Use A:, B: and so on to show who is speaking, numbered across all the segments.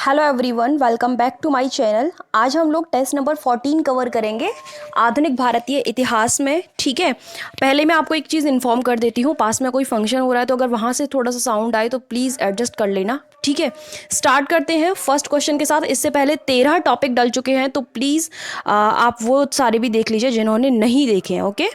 A: Hello everyone, welcome back to my channel. आज हम लोग टेस्ट नंबर 14 कवर करेंगे आधुनिक भारतीय इतिहास में। ठीक है, पहले मैं आपको एक चीज़ इन्फॉर्म कर देती हूँ, पास में कोई फंक्शन हो रहा है तो अगर वहाँ से थोड़ा सा साउंड आए तो प्लीज़ एडजस्ट कर लेना। ठीक है, स्टार्ट करते हैं फर्स्ट क्वेश्चन के साथ। इससे पहले 13 टॉपिक डल चुके हैं तो प्लीज़ आप वो सारे भी देख लीजिए जिन्होंने नहीं देखे हैं। ओके,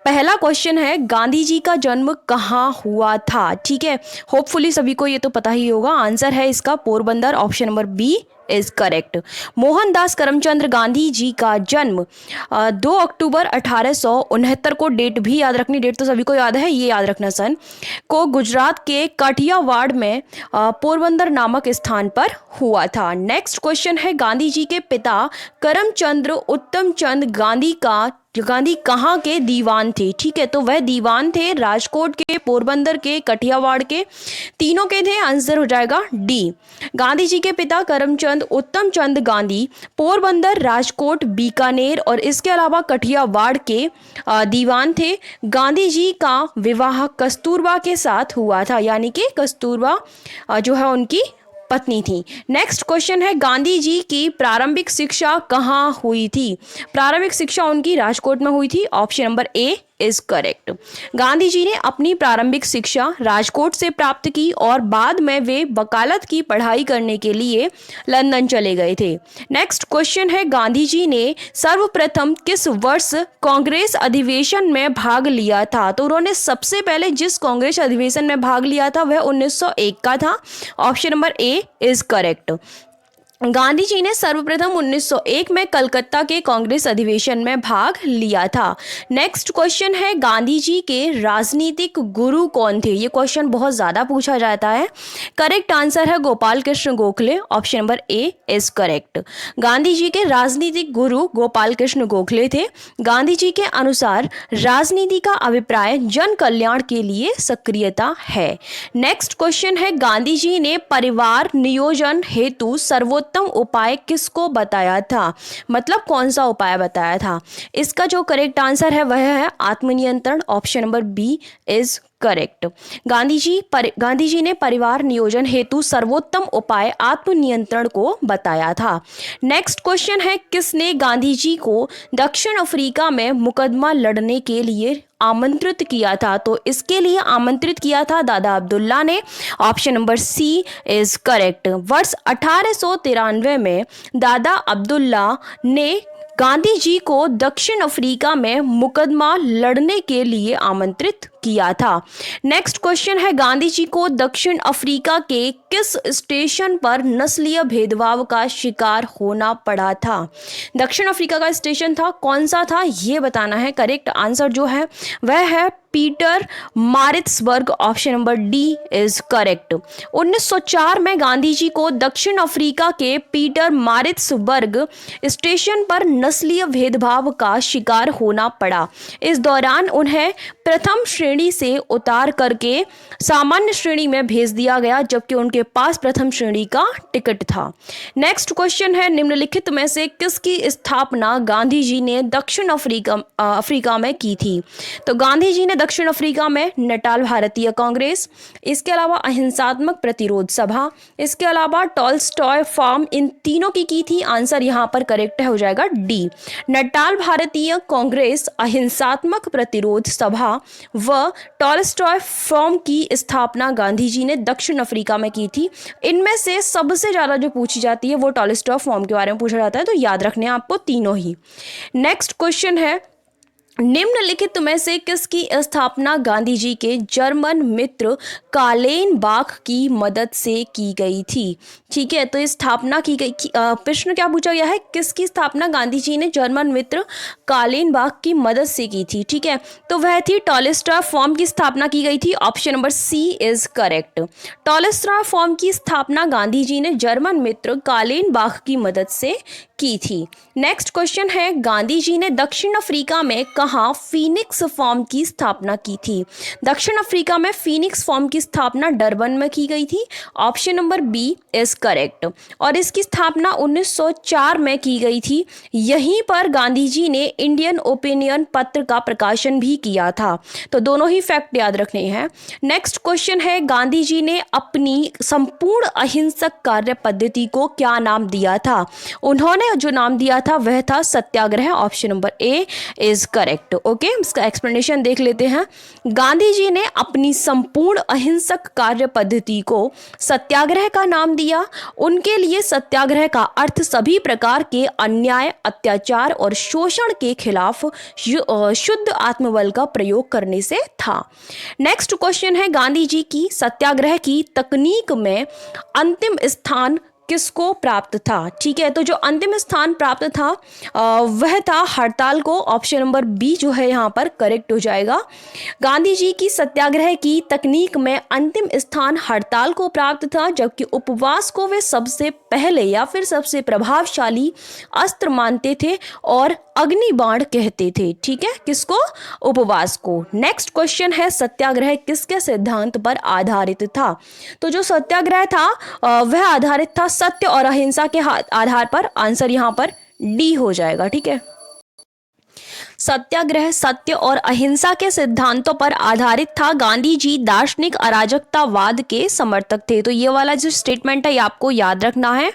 A: पहला क्वेश्चन है, गांधी जी का जन्म कहाँ हुआ था? ठीक है, होपफुली सभी को ये तो पता ही होगा। आंसर है इसका Porbandar, option number B is correct. Mohandas Karamchand Gandhi ji का जन्म 2 अक्टूबर 1869 को, डेट भी याद रखनी, डेट तो सभी को याद है, ये याद रखना सन, को गुजरात के काठियावाड़ में पोरबंदर नामक स्थान पर हुआ था। नेक्स्ट क्वेश्चन है, गांधी जी के पिता करमचंद उत्तम चंद गांधी कहाँ के दीवान थे? ठीक है, तो वह दीवान थे राजकोट के, पोरबंदर के, कठियावाड़ के, तीनों के थे। आंसर हो जाएगा डी। गांधी जी के पिता करमचंद उत्तम चंद गांधी पोरबंदर, राजकोट, बीकानेर और इसके अलावा कठियावाड़ के दीवान थे। गांधी जी का विवाह कस्तूरबा के साथ हुआ था, यानी कि कस्तूरबा जो है उनकी पत्नी थी। नेक्स्ट क्वेश्चन है, गांधी जी की प्रारंभिक शिक्षा कहाँ हुई थी? प्रारंभिक शिक्षा उनकी राजकोट में हुई थी। Option number A is correct. Gandhi ji ने अपनी प्रारंभिक शिक्षा राजकोट से प्राप्त की और बाद में वे वकालत की पढ़ाई करने के लिए लंदन चले गए थे। नेक्स्ट क्वेश्चन है, गांधी जी ने सर्वप्रथम किस वर्ष कांग्रेस अधिवेशन में भाग लिया था? तो उन्होंने सबसे पहले जिस कांग्रेस अधिवेशन में भाग लिया था वह 1901 का था। Option number A is correct. Gandhi ji ने सर्वप्रथम 1901 में कलकत्ता के कांग्रेस अधिवेशन में भाग लिया था। नेक्स्ट क्वेश्चन है, गांधी जी के राजनीतिक गुरु कौन थे? ये क्वेश्चन बहुत ज़्यादा पूछा जाता है। करेक्ट आंसर है Gopal Krishna Gokhale. Option number A is correct. Gandhi ji के राजनीतिक गुरु गोपाल कृष्ण गोखले थे। गांधी जी के अनुसार राजनीति का अभिप्राय जन कल्याण के लिए सक्रियता है। नेक्स्ट क्वेश्चन है, गांधी जी ने परिवार नियोजन हेतु सर्वोत्तम उपाय किसको बताया था? मतलब कौन सा उपाय बताया था? इसका जो करेक्ट आंसर है वह है आत्मनियंत्रण। Option number B is correct. Gandhi ji ने परिवार नियोजन हेतु सर्वोत्तम उपाय आत्मनियंत्रण को बताया था। नेक्स्ट क्वेश्चन है, किसने गांधी जी को दक्षिण अफ्रीका में मुकदमा लड़ने के लिए आमंत्रित किया था? तो इसके लिए आमंत्रित किया था दादा अब्दुल्ला ने। Option number C is correct. वर्ष 1893 में दादा अब्दुल्ला ने गांधी जी को दक्षिण अफ्रीका में मुकदमा लड़ने के लिए आमंत्रित किया था। नेक्स्ट क्वेश्चन है, गांधी जी को दक्षिण अफ्रीका के किस स्टेशन पर नस्लीय भेदभाव का शिकार होना पड़ा था? दक्षिण अफ्रीका का स्टेशन था, कौन सा था ये बताना है। करेक्ट आंसर जो है वह है Pietermaritzburg. Option number D is correct. 1904 में गांधी जी को दक्षिण अफ्रीका के पीटर मारिट्सबर्ग स्टेशन पर नस्लीय भेदभाव का शिकार होना पड़ा। इस दौरान उन्हें प्रथम श्रेणी से उतार करके सामान्य श्रेणी में भेज दिया गया, जबकि उनके पास प्रथम श्रेणी का टिकट था। नेक्स्ट क्वेश्चन है, निम्नलिखित में से किसकी स्थापना गांधी जी ने दक्षिण अफ्रीका में की थी? तो गांधी जी ने दक्षिण अफ्रीका में नटाल भारतीय कांग्रेस, इसके अलावा अहिंसात्मक प्रतिरोध सभा, इसके अलावा टॉलस्टॉय फार्म, इन तीनों की थी। आंसर यहाँ पर करेक्ट हो जाएगा डी। नटाल भारतीय कांग्रेस, अहिंसात्मक प्रतिरोध सभा व टॉलस्टॉय फॉर्म की स्थापना गांधी जी ने दक्षिण अफ्रीका में की थी। इनमें से सबसे ज़्यादा जो पूछी जाती है वो टॉलस्टॉय फॉर्म के बारे में पूछा जाता है, तो याद रखने आपको तीनों ही। नेक्स्ट क्वेश्चन है, निम्नलिखित में से किसकी स्थापना गांधी जी के जर्मन मित्र कालेनबाख की मदद से की गई थी? ठीक है, तो स्थापना की गई, प्रश्न क्या पूछा गया है, किसकी स्थापना गांधी जी ने जर्मन मित्र कालेनबाख की मदद से की थी? ठीक है, तो वह थी टॉलस्टॉय फॉर्म की स्थापना की गई थी। Option number C is correct. Tolstoy farm की स्थापना गांधी जी ने जर्मन मित्र कालेनबाख की मदद से की थी। नेक्स्ट क्वेश्चन है, गांधी जी ने दक्षिण अफ्रीका में कहाँ फीनिक्स फॉर्म की स्थापना की थी? दक्षिण अफ्रीका में फीनिक्स फॉर्म की स्थापना डरबन में की गई थी। Option number B is correct. और इसकी स्थापना 1904 में की गई थी। यहीं पर गांधी जी ने इंडियन ओपिनियन पत्र का प्रकाशन भी किया था। तो दोनों ही फैक्ट याद रखने हैं। नेक्स्ट क्वेश्चन है, गांधी जी ने अपनी संपूर्ण अहिंसक कार्य पद्धति को क्या नाम दिया था? उन्होंने जो नाम दिया था वह था सत्याग्रह। Option number A is correct. Okay, इसका एक्सप्लेनेशन देख लेते हैं। गांधी जी ने अपनी संपूर्ण अहिंसक कार्य पद्धति को सत्याग्रह का नाम दिया। उनके लिए सत्याग्रह का अर्थ सभी प्रकार के अन्याय, अत्याचार और शोषण के खिलाफ शुद्ध आत्मबल का प्रयोग करने से था। नेक्स्ट क्वेश्चन है, गांधी जी की सत्याग्रह की तकनीक में अंतिम स्थान किसको प्राप्त था? ठीक है, तो जो अंतिम स्थान प्राप्त था वह था हड़ताल को। ऑप्शन नंबर बी जो है यहाँ पर करेक्ट हो जाएगा। गांधी जी की सत्याग्रह की तकनीक में अंतिम स्थान हड़ताल को प्राप्त था, जबकि उपवास को वे सबसे पहले या फिर सबसे प्रभावशाली अस्त्र मानते थे और अग्निबाण कहते थे। ठीक है, किसको? उपवास को। नेक्स्ट क्वेश्चन है, सत्याग्रह किसके सिद्धांत पर आधारित था? तो जो सत्याग्रह था वह आधारित था सत्य और अहिंसा के आधार पर। आंसर यहाँ पर डी हो जाएगा। ठीक है, सत्याग्रह सत्य और अहिंसा के सिद्धांतों पर आधारित था। गांधी जी दार्शनिक अराजकतावाद के समर्थक थे। तो ये वाला जो स्टेटमेंट है ये आपको याद रखना है।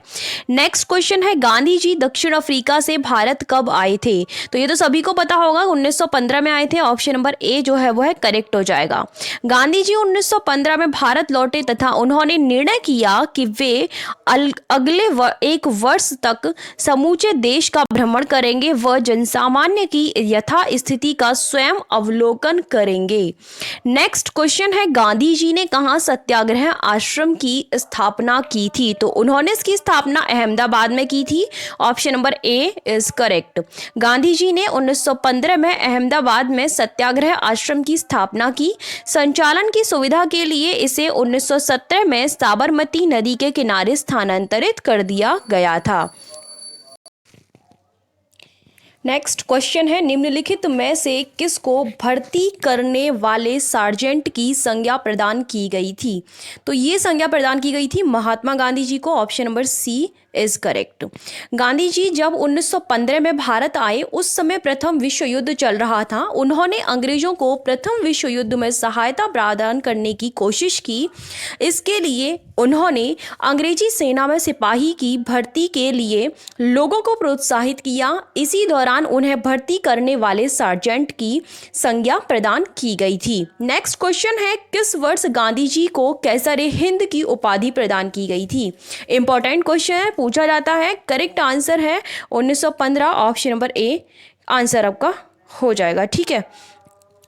A: नेक्स्ट क्वेश्चन है, गांधी जी दक्षिण अफ्रीका से भारत कब आए थे? तो ये तो सभी को पता होगा, 1915 में आए थे। ऑप्शन नंबर ए जो है वो है करेक्ट हो जाएगा। गांधी जी 1915 में भारत लौटे तथा उन्होंने निर्णय किया कि वे अगले एक वर्ष तक समूचे देश का भ्रमण करेंगे व जनसामान्य की यथा स्थिति का स्वयं अवलोकन करेंगे। नेक्स्ट क्वेश्चन है, गांधी जी ने कहाँ सत्याग्रह आश्रम की स्थापना की थी? तो उन्होंने इसकी स्थापना अहमदाबाद में की थी। Option number A is correct. Gandhi ji ने 1915 में अहमदाबाद में सत्याग्रह आश्रम की स्थापना की। संचालन की सुविधा के लिए इसे 1917 में साबरमती नदी के किनारे स्थानांतरित कर दिया गया था। नेक्स्ट क्वेश्चन है, निम्नलिखित में से किसको भर्ती करने वाले सार्जेंट की संज्ञा प्रदान की गई थी? तो ये संज्ञा प्रदान की गई थी महात्मा गांधी जी को। Option number C is correct. Gandhi ji जब 1915 में भारत आए उस समय प्रथम विश्व युद्ध चल रहा था। उन्होंने अंग्रेजों को प्रथम विश्व युद्ध में सहायता प्रदान करने की कोशिश की। इसके लिए उन्होंने अंग्रेजी सेना में सिपाही की भर्ती के लिए लोगों को प्रोत्साहित किया। इसी दौरान उन्हें भर्ती करने वाले सार्जेंट की संज्ञा प्रदान की गई थी। नेक्स्ट क्वेश्चन है, किस वर्ष गांधी जी को कैसरे हिंद की उपाधि प्रदान की गई थी? इंपॉर्टेंट क्वेश्चन है, पूछा जाता है। करेक्ट आंसर है 1915। ऑप्शन नंबर ए आंसर आपका हो जाएगा। ठीक है,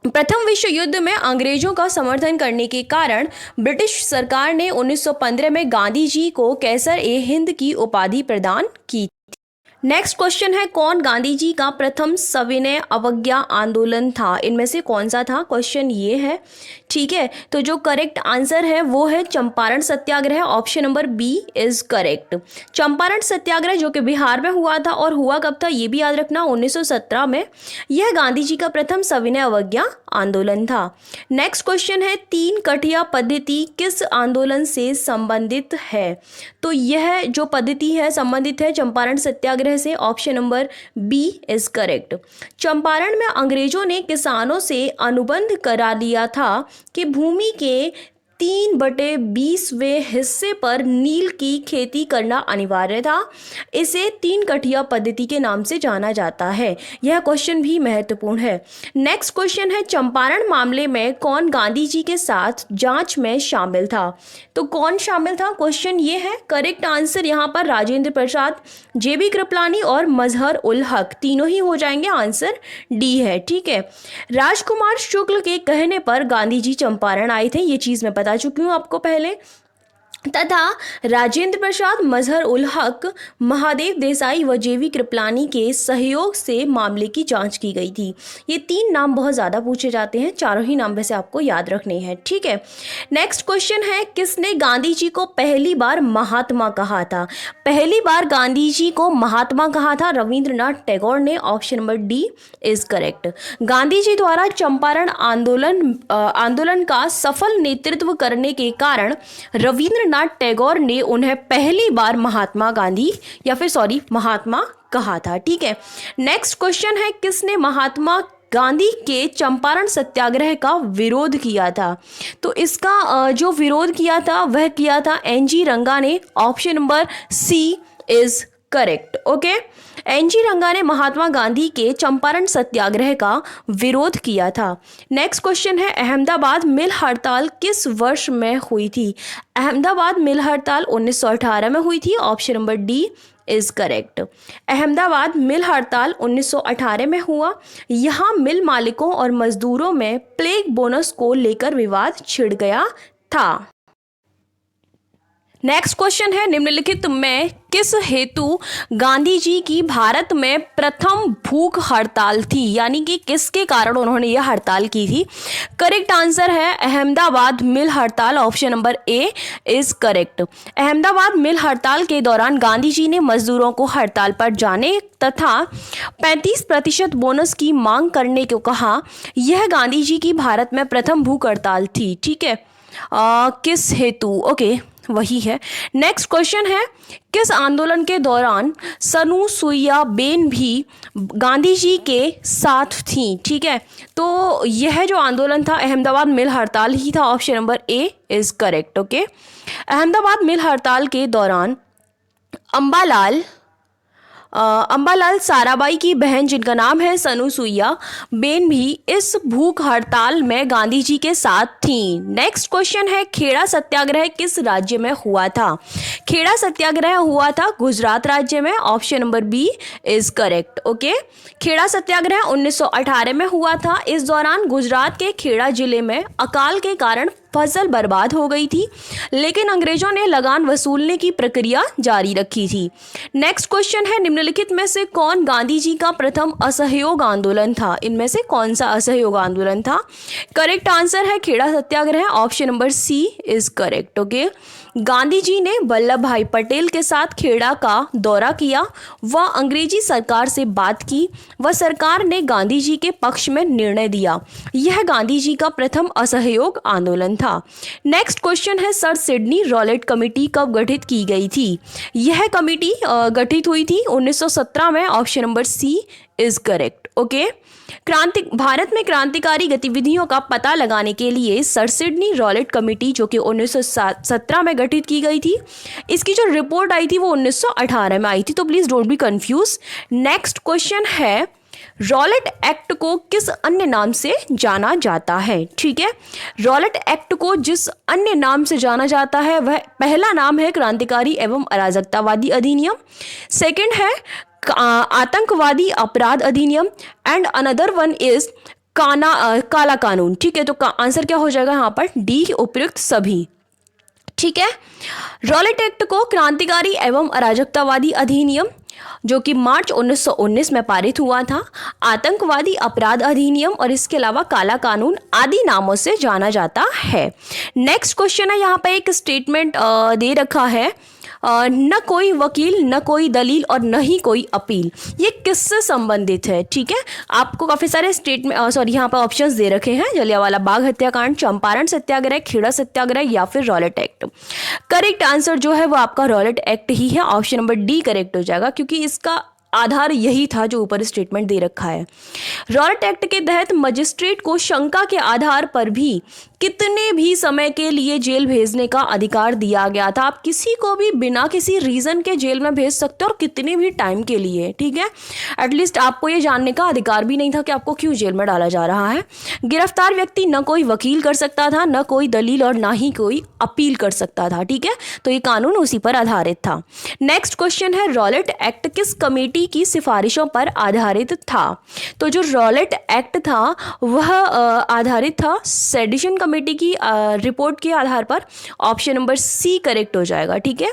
A: प्रथम विश्व युद्ध में अंग्रेजों का समर्थन करने के कारण ब्रिटिश सरकार ने 1915 में गांधी जी को कैसर ए हिंद की उपाधि प्रदान की। नेक्स्ट क्वेश्चन है, कौन गांधी जी का प्रथम सविनय अवज्ञा आंदोलन था? इनमें से कौन सा था? क्वेश्चन ये है। ठीक है, तो जो करेक्ट आंसर है वो है Champaran Satyagraha. Option number B is correct. Champaran Satyagraha जो कि बिहार में हुआ था, और हुआ कब था ये भी याद रखना, 1917 में। यह गांधी जी का प्रथम सविनय अवज्ञा आंदोलन था। नेक्स्ट क्वेश्चन है, तीन कठिया पद्धति किस आंदोलन से संबंधित है? तो यह जो पद्धति है संबंधित है चंपारण सत्याग्रह से। Option number B is correct. Champaran में अंग्रेजों ने किसानों से अनुबंध करा लिया था कि भूमि के 3/20वें हिस्से पर नील की खेती करना अनिवार्य था। इसे तीन कठिया पद्धति के नाम से जाना जाता है। यह क्वेश्चन भी महत्वपूर्ण है। नेक्स्ट क्वेश्चन है, चंपारण मामले में कौन गांधी जी के साथ जांच में शामिल था? तो कौन शामिल था? क्वेश्चन ये है। करेक्ट आंसर यहाँ पर राजेंद्र प्रसाद, जेबी कृपलानी और मजहर उल हक, तीनों ही हो जाएंगे। आंसर डी है। ठीक है, राजकुमार शुक्ल के कहने पर गांधी जी चंपारण आए थे, ये चीज मैं बता चुकी हूं आपको पहले। तथा राजेंद्र प्रसाद, मजहर उल हक, महादेव देसाई व जेवी कृपलानी के सहयोग से मामले की जांच की गई थी। ये तीन नाम बहुत ज़्यादा पूछे जाते हैं, चारों ही नाम वैसे आपको याद रखने हैं। ठीक है, नेक्स्ट क्वेश्चन है, किसने गांधी जी को पहली बार महात्मा कहा था? पहली बार गांधी जी को महात्मा कहा था रविंद्रनाथ टैगोर ने। Option number D is correct. Gandhi ji द्वारा चंपारण आंदोलन का सफल नेतृत्व करने के कारण रविंद्रनाथ रविंद्रनाथ टैगोर ने उन्हें पहली बार महात्मा गांधी या फिर महात्मा कहा था। ठीक है, नेक्स्ट क्वेश्चन है, किसने महात्मा गांधी के चंपारण सत्याग्रह का विरोध किया था? तो इसका जो विरोध किया था वह किया था एनजी रंगा ने। Option number C is correct. Okay, N G Ranga ने महात्मा गांधी के चंपारण सत्याग्रह का विरोध किया था। नेक्स्ट क्वेश्चन है, अहमदाबाद मिल हड़ताल किस वर्ष में हुई थी? अहमदाबाद मिल हड़ताल 1918 में हुई थी। Option number D is correct. Ahmedabad mill हड़ताल 1918 में हुआ। यहाँ मिल मालिकों और मजदूरों में प्लेग बोनस को लेकर विवाद छिड़ गया था। नेक्स्ट क्वेश्चन है, निम्नलिखित में किस हेतु गांधी जी की भारत में प्रथम भूख हड़ताल थी? यानी कि किसके कारण उन्होंने यह हड़ताल की थी? करेक्ट आंसर है अहमदाबाद मिल हड़ताल। Option number A is correct. Ahmedabad mill हड़ताल के दौरान गांधी जी ने मजदूरों को हड़ताल पर जाने तथा 35% बोनस की मांग करने को कहा। यह गांधी जी की भारत में प्रथम भूख हड़ताल थी। ठीक है, किस हेतु? ओके, वही है। नेक्स्ट क्वेश्चन है, किस आंदोलन के दौरान सनुसुईया बेन भी गांधी जी के साथ थी? ठीक है, तो यह जो आंदोलन था अहमदाबाद मिल हड़ताल ही था। Option number A is correct. Okay, Ahmedabad mill हड़ताल के दौरान अंबालाल साराभाई की बहन जिनका नाम है सनुसुईया बेन भी इस भूख हड़ताल में गांधी जी के साथ थी। नेक्स्ट क्वेश्चन है, खेड़ा सत्याग्रह किस राज्य में हुआ था? खेड़ा सत्याग्रह हुआ था गुजरात राज्य में। Option number B is correct. Okay, Kheda Satyagraha 1918 में हुआ था। इस दौरान गुजरात के खेड़ा जिले में अकाल के कारण फसल बर्बाद हो गई थी, लेकिन अंग्रेजों ने लगान वसूलने की प्रक्रिया जारी रखी थी। नेक्स्ट क्वेश्चन है, निम्नलिखित में से कौन गांधी जी का प्रथम असहयोग आंदोलन था? इनमें से कौन सा असहयोग आंदोलन था? करेक्ट आंसर है Kheda Satyagraha. Option number C is correct. Okay, Gandhi ji ने वल्लभ भाई पटेल के साथ खेड़ा का दौरा किया। वह अंग्रेजी सरकार से बात की। वह सरकार ने गांधी जी के पक्ष में निर्णय दिया। यह गांधी जी का प्रथम असहयोग आंदोलन था। नेक्स्ट क्वेश्चन है, सर सिडनी रॉलेट कमेटी कब गठित की गई थी? यह कमेटी गठित हुई थी 1917 में। Option number C is correct. Okay, Bharat में क्रांतिकारी गतिविधियों का पता लगाने के लिए सर सिडनी रॉलेट कमेटी जो कि 1917 में गठित की गई थी, इसकी जो रिपोर्ट आई थी वो 1918 में आई थी। तो please don't be confuse. Next question है, रॉलेट एक्ट को किस अन्य नाम से जाना जाता है? ठीक है, रॉलेट एक्ट को जिस अन्य नाम से जाना जाता है वह पहला नाम है क्रांतिकारी एवं अराजकतावादी अधिनियम। सेकंड है आतंकवादी अपराध अधिनियम एंड अनदर वन इज काला कानून। ठीक है, तो आंसर क्या हो जाएगा यहाँ पर? डी उपयुक्त सभी। ठीक है, रॉलेट एक्ट को क्रांतिकारी एवं अराजकतावादी अधिनियम जो कि मार्च 1919 में पारित हुआ था, आतंकवादी अपराध अधिनियम और इसके अलावा काला कानून आदि नामों से जाना जाता है। नेक्स्ट क्वेश्चन है, यहाँ पे एक स्टेटमेंट दे रखा है, न कोई वकील, न कोई दलील और न ही कोई अपील। ये किससे संबंधित है? ठीक है, आपको काफ़ी सारे यहाँ पर ऑप्शंस दे रखे हैं, जलियांवाला बाग हत्याकांड, चंपारण सत्याग्रह, खेड़ा सत्याग्रह या फिर रॉलेट एक्ट। करेक्ट आंसर जो है वो आपका रॉलेट एक्ट ही है। ऑप्शन नंबर डी करेक्ट हो जाएगा, क्योंकि इसका आधार यही था जो ऊपर स्टेटमेंट दे रखा है। रॉलेट एक्ट के तहत मजिस्ट्रेट को शंका के आधार पर भी कितने भी समय के लिए जेल भेजने का अधिकार दिया गया था। आप किसी को भी बिना किसी रीजन के जेल में भेज सकते हो और कितने भी टाइम के लिए। ठीक है, एटलीस्ट आपको ये जानने का अधिकार भी नहीं था कि आपको क्यों जेल में डाला जा रहा है। गिरफ्तार व्यक्ति न कोई वकील कर सकता था, न कोई दलील और ना ही कोई अपील कर सकता था। ठीक है, तो ये कानून उसी पर आधारित था। नेक्स्ट क्वेश्चन है, रॉलेट एक्ट किस कमेटी की सिफारिशों पर आधारित था? तो जो रॉलेट एक्ट था वह आधारित था सेडिशन कमेटी की रिपोर्ट के आधार पर। ऑप्शन नंबर सी करेक्ट हो जाएगा। ठीक है,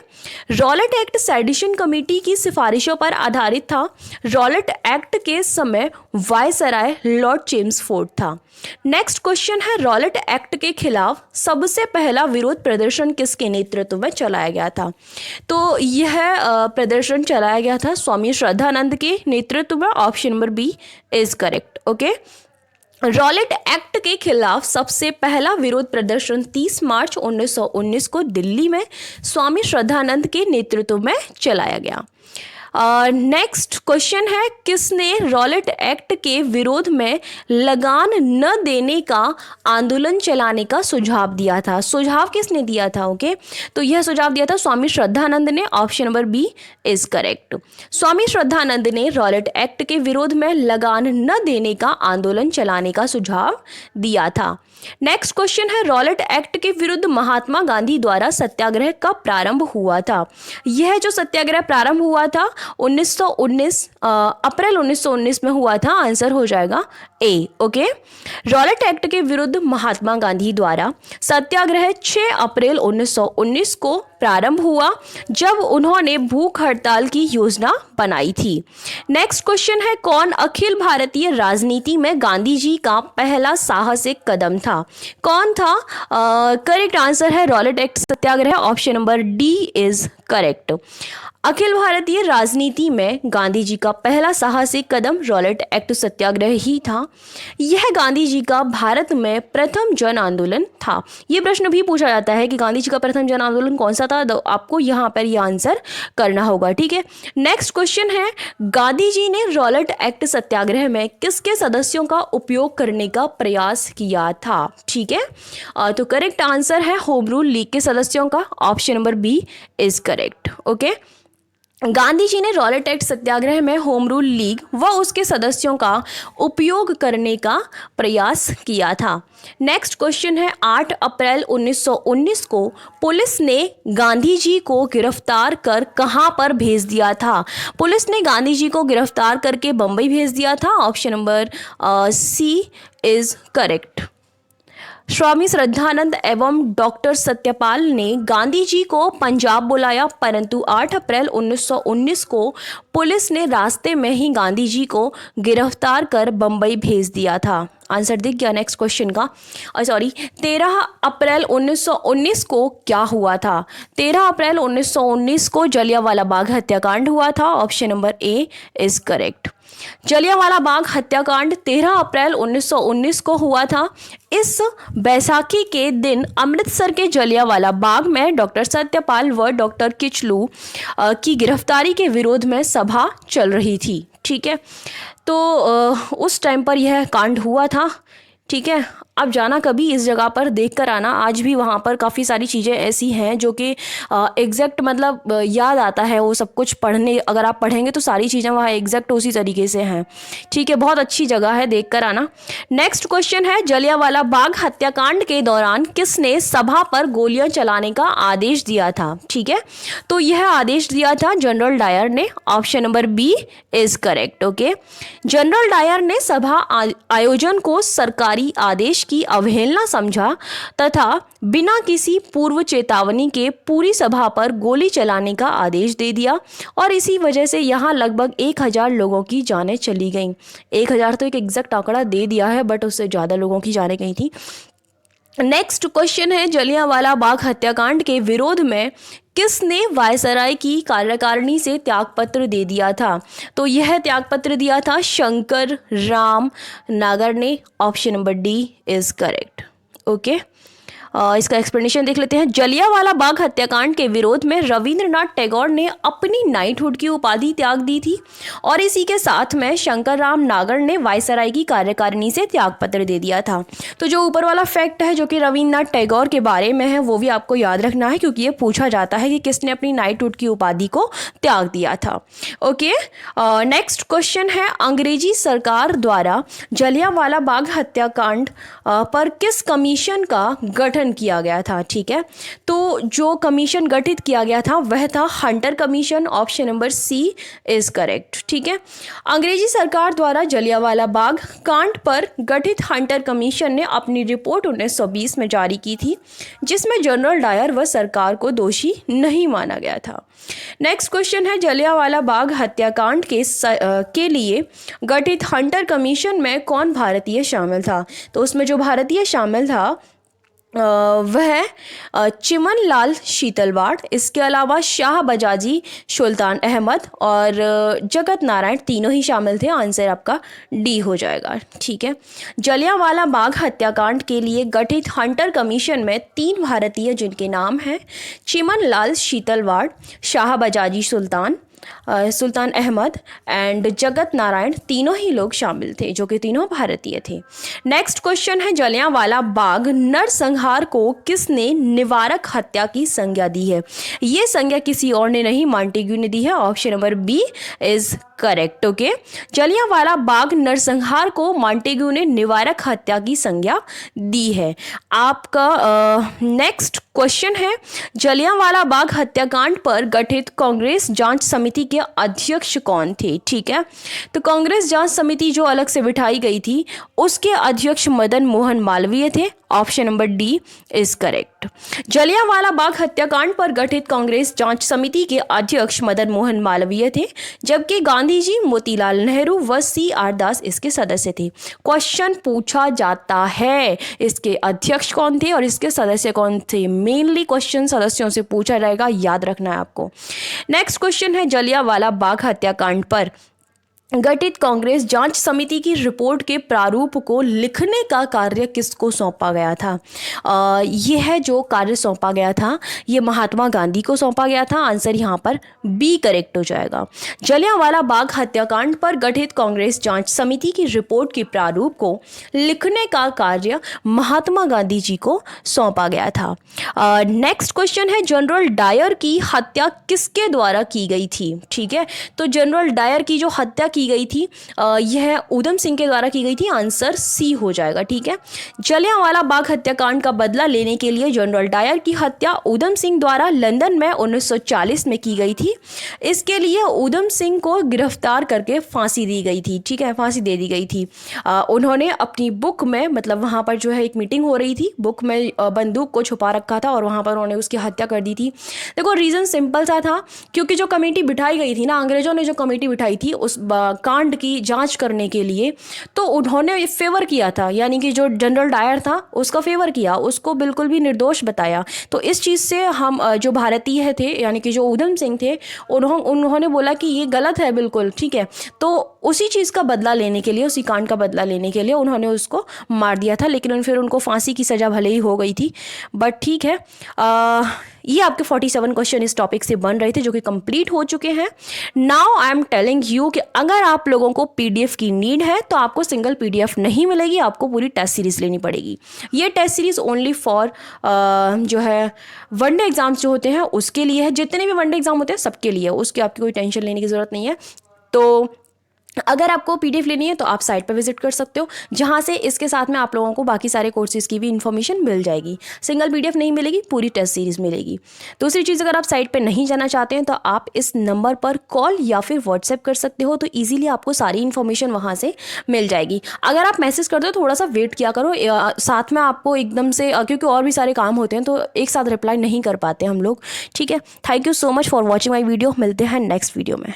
A: रॉलेट एक्ट सेडिशन कमेटी की सिफारिशों पर आधारित था। रॉलेट एक्ट के समय वायसराय लॉर्ड चेम्सफोर्ड था। नेक्स्ट क्वेश्चन है, रॉलेट एक्ट के खिलाफ सबसे पहला विरोध प्रदर्शन किसके नेतृत्व में चलाया गया था? तो यह प्रदर्शन चलाया गया था स्वामी श्रद्धानंद के नेतृत्व में। Option number B is correct. Okay, Rowlatt Act के खिलाफ सबसे पहला विरोध प्रदर्शन 30 मार्च 1919 को दिल्ली में स्वामी श्रद्धानंद के नेतृत्व में चलाया गया। नेक्स्ट क्वेश्चन है, किसने रॉलेट एक्ट के विरोध में लगान न देने का आंदोलन चलाने का सुझाव दिया था? सुझाव किसने दिया था? ओके, तो यह सुझाव दिया था स्वामी श्रद्धानंद ने। Option number B is correct. Swami Shraddhanand ने रॉलेट एक्ट के विरोध में लगान न देने का आंदोलन चलाने का सुझाव दिया था। नेक्स्ट क्वेश्चन है, रॉलेट एक्ट के विरुद्ध महात्मा गांधी द्वारा सत्याग्रह कब प्रारंभ हुआ था? यह जो सत्याग्रह प्रारंभ हुआ था 1919 अप्रैल 1919 में हुआ था। आंसर हो जाएगा ए। ओके, रॉलेट एक्ट के विरुद्ध महात्मा गांधी द्वारा सत्याग्रह 6 अप्रैल 1919 को प्रारंभ हुआ, जब उन्होंने भूख हड़ताल की योजना बनाई थी। नेक्स्ट क्वेश्चन है, कौन अखिल भारतीय राजनीति में गांधी जी का पहला साहसिक कदम था? कौन था? करेक्ट आंसर है Rowlatt Act Satyagraha. Option number D is correct. अखिल भारतीय राजनीति में गांधी जी का पहला साहसिक कदम रॉलेट एक्ट सत्याग्रह ही था। यह गांधी जी का भारत में प्रथम जन आंदोलन था। यह प्रश्न भी पूछा जाता है कि गांधी जी का प्रथम जन आंदोलन कौन सा था, तो आपको यहाँ पर यह आंसर करना होगा। ठीक है, नेक्स्ट क्वेश्चन है, गांधी जी ने रॉलेट एक्ट सत्याग्रह में किसके सदस्यों का उपयोग करने का प्रयास किया था? ठीक है, तो करेक्ट आंसर है होम रूल लीग के सदस्यों का। Option number B is correct. Okay, Gandhi ji ने रॉलेट एक्ट सत्याग्रह में होम रूल लीग व उसके सदस्यों का उपयोग करने का प्रयास किया था। नेक्स्ट क्वेश्चन है, 8 अप्रैल 1919 को पुलिस ने गांधी जी को गिरफ्तार कर कहां पर भेज दिया था? पुलिस ने गांधी जी को गिरफ्तार करके बम्बई भेज दिया था। Option number C is correct. Swami Shraddhanand एवं डॉक्टर सत्यपाल ने गांधी जी को पंजाब बुलाया, परंतु 8 अप्रैल 1919 को पुलिस ने रास्ते में ही गांधी जी को गिरफ्तार कर बम्बई भेज दिया था। आंसर दिख गया नेक्स्ट क्वेश्चन का। 13 अप्रैल 1919 को क्या हुआ था? 13 अप्रैल 1919 को जलियांवाला बाग हत्याकांड हुआ था। Option number A is correct. Jallianwala Bagh हत्याकांड 13 अप्रैल 1919 को हुआ था। इस बैसाखी के दिन अमृतसर के जलियांवाला बाग में डॉक्टर सत्यपाल व डॉक्टर किचलू की गिरफ्तारी के विरोध में सभा चल रही थी। ठीक है, तो उस टाइम पर यह कांड हुआ था। ठीक है, अब जाना कभी इस जगह पर देख कर आना। आज भी वहाँ पर काफ़ी सारी चीज़ें ऐसी हैं जो कि एग्जैक्ट मतलब याद आता है वो सब कुछ पढ़ने, अगर आप पढ़ेंगे तो सारी चीज़ें वहाँ एग्जैक्ट उसी तरीके से हैं। ठीक है, बहुत अच्छी जगह है, देख कर आना। नेक्स्ट क्वेश्चन है, जलियांवाला बाग हत्याकांड के दौरान किसने सभा पर गोलियां चलाने का आदेश दिया था? ठीक है, तो यह आदेश दिया था जनरल डायर ने। Option number B is correct. Okay, general Dyer ने सभा आयोजन को सरकारी आदेश की अवहेलना समझा तथा बिना किसी पूर्व चेतावनी के पूरी सभा पर गोली चलाने का आदेश दे दिया, और इसी वजह से यहाँ लगभग 1000 लोगों की जानें चली गईं। 1000 तो एक एग्जैक्ट आंकड़ा दे दिया है, बट उससे ज़्यादा लोगों की जानें गई थी। नेक्स्ट क्वेश्चन है, जलियांवाला बाग हत्याकांड के विरोध में किसने वायसराय की कार्यकारिणी से त्यागपत्र दे दिया था? तो यह त्यागपत्र दिया था शंकर राम नागर ने। Option number D is correct. Okay, इसका एक्सप्लेनेशन देख लेते हैं। जलियांवाला बाग हत्याकांड के विरोध में रविंद्रनाथ टैगोर ने अपनी नाइटहुड की उपाधि त्याग दी थी, और इसी के साथ में शंकर राम नागर ने वायसराय की कार्यकारिणी से त्यागपत्र दे दिया था। तो जो ऊपर वाला फैक्ट है जो कि रविंद्रनाथ टैगोर के बारे में है, वो भी आपको याद रखना है, क्योंकि ये पूछा जाता है कि किसने अपनी नाइटहुड की उपाधि को त्याग दिया था। ओके, नेक्स्ट क्वेश्चन है, अंग्रेजी सरकार द्वारा जलियांवाला बाग हत्याकांड पर किस कमीशन का गठन किया गया था? ठीक है, तो जो कमीशन गठित किया गया था वह था Hunter Commission. Option number C is correct. ठीक है, अंग्रेजी सरकार द्वारा जलियांवाला बाग कांड पर गठित हंटर कमीशन ने अपनी रिपोर्ट 1920 में जारी की थी, जिसमें जनरल डायर व सरकार को दोषी नहीं माना गया था। नेक्स्ट क्वेश्चन है, जलियांवाला बाग हत्याकांड के लिए गठित हंटर कमीशन में कौन भारतीय शामिल था? तो उसमें जो भारतीय शामिल था वह चिमन लाल शीतलवाड़, इसके अलावा शाह बजाजी, सुल्तान अहमद और जगत नारायण, तीनों ही शामिल थे। आंसर आपका डी हो जाएगा। ठीक है। जलियांवाला बाग हत्याकांड के लिए गठित हंटर कमीशन में 3 भारतीय जिनके नाम हैं चिमन लाल शीतलवाड़, शाह बजाजी सुल्तान अहमद एंड जगत नारायण, तीनों ही लोग शामिल थे जो कि तीनों भारतीय थे। नेक्स्ट क्वेश्चन है जलियांवाला बाग नरसंहार को किसने निवारक हत्या की संज्ञा दी है? ये संज्ञा किसी और ने नहीं, मॉन्टेग्यू ने दी है। Option number B is correct. Okay, Jallianwala Bagh नरसंहार को मॉन्टेग्यू ने निवारक हत्या की संज्ञा दी है। आपका नेक्स्ट क्वेश्चन है जलियांवाला बाग हत्याकांड पर गठित कांग्रेस जांच समिति के अध्यक्ष कौन थे? ठीक है, तो कांग्रेस जांच समिति जो अलग से बिठाई गई थी उसके अध्यक्ष मदन मोहन मालवीय थे। Option number D is correct. Jallianwala Bagh हत्याकांड पर गठित कांग्रेस जांच समिति के अध्यक्ष मदन मोहन मालवीय थे, जबकि गांधी जी, मोतीलाल नेहरू व CR दास इसके सदस्य थे। क्वेश्चन पूछा जाता है इसके अध्यक्ष कौन थे और इसके सदस्य कौन थे। मेनली क्वेश्चन सदस्यों से पूछा जाएगा, याद रखना है आपको। नेक्स्ट क्वेश्चन है जलियांवाला बाग हत्याकांड पर गठित कांग्रेस जांच समिति की रिपोर्ट के प्रारूप को लिखने का कार्य किसको सौंपा गया था? यह है जो कार्य सौंपा गया था ये महात्मा गांधी को सौंपा गया था। आंसर यहाँ पर बी करेक्ट हो जाएगा। जलियांवाला बाग हत्याकांड पर गठित कांग्रेस जांच समिति की रिपोर्ट के प्रारूप को लिखने का कार्य महात्मा गांधी जी को सौंपा गया था। नेक्स्ट क्वेश्चन है जनरल डायर की हत्या किसके द्वारा की गई थी? ठीक है, तो जनरल डायर की जो हत्या की गई थी यह उधम सिंह के द्वारा की गई थी। आंसर सी हो जाएगा। ठीक है, जलियांवाला बाग हत्याकांड का बदला लेने के लिए जनरल डायर की हत्या उधम सिंह द्वारा लंदन में 1940 में की गई थी। इसके लिए उधम सिंह को गिरफ्तार करके फांसी दी गई थी। ठीक है, फांसी दे दी गई थी। उन्होंने अपनी बुक में, मतलब वहाँ पर जो है एक मीटिंग हो रही थी, बुक में बंदूक को छुपा रखा था और वहाँ पर उन्होंने उसकी हत्या कर दी थी। देखो रीज़न सिंपल सा था, क्योंकि जो कमेटी बिठाई गई थी ना, अंग्रेजों ने जो कमेटी बिठाई थी उस कांड की जांच करने के लिए, तो उन्होंने फेवर किया था, यानी कि जो जनरल डायर था उसका फेवर किया, उसको बिल्कुल भी निर्दोष बताया। तो इस चीज़ से हम जो भारतीय थे, यानी कि जो उधम सिंह थे, उन्होंने बोला कि ये गलत है बिल्कुल। ठीक है, तो उसी चीज़ का बदला लेने के लिए, उसी कांड का बदला लेने के लिए उन्होंने उसको मार दिया था। लेकिन फिर उनको फांसी की सज़ा भले ही हो गई थी, बट ठीक है। ये आपके 47 क्वेश्चन इस टॉपिक से बन रहे थे जो कि कंप्लीट हो चुके हैं। Now I am telling you कि अगर आप लोगों को PDF की नीड है तो आपको सिंगल PDF नहीं मिलेगी, आपको पूरी टेस्ट सीरीज लेनी पड़ेगी। ये टेस्ट सीरीज ओनली फॉर जो है वनडे एग्जाम्स जो होते हैं उसके लिए है। जितने भी वनडे एग्जाम होते हैं सबके लिए, उसकी आपकी कोई टेंशन लेने की ज़रूरत नहीं है। तो अगर आपको PDF लेनी है तो आप साइट पर विजिट कर सकते हो, जहां से इसके साथ में आप लोगों को बाकी सारे कोर्सेज की भी इन्फॉर्मेशन मिल जाएगी। सिंगल PDF नहीं मिलेगी, पूरी टेस्ट सीरीज मिलेगी। दूसरी चीज़, अगर आप साइट पे नहीं जाना चाहते हैं तो आप इस नंबर पर कॉल या फिर WhatsApp कर सकते हो, तो ईजिली आपको सारी इन्फॉर्मेशन वहाँ से मिल जाएगी। अगर आप मैसेज करते हो थोड़ा सा वेट किया करो, साथ में आपको एकदम से, क्योंकि और भी सारे काम होते हैं तो एक साथ रिप्लाई नहीं कर पाते हम लोग। ठीक है, thank you so much for watching my video. मिलते हैं नेक्स्ट वीडियो में।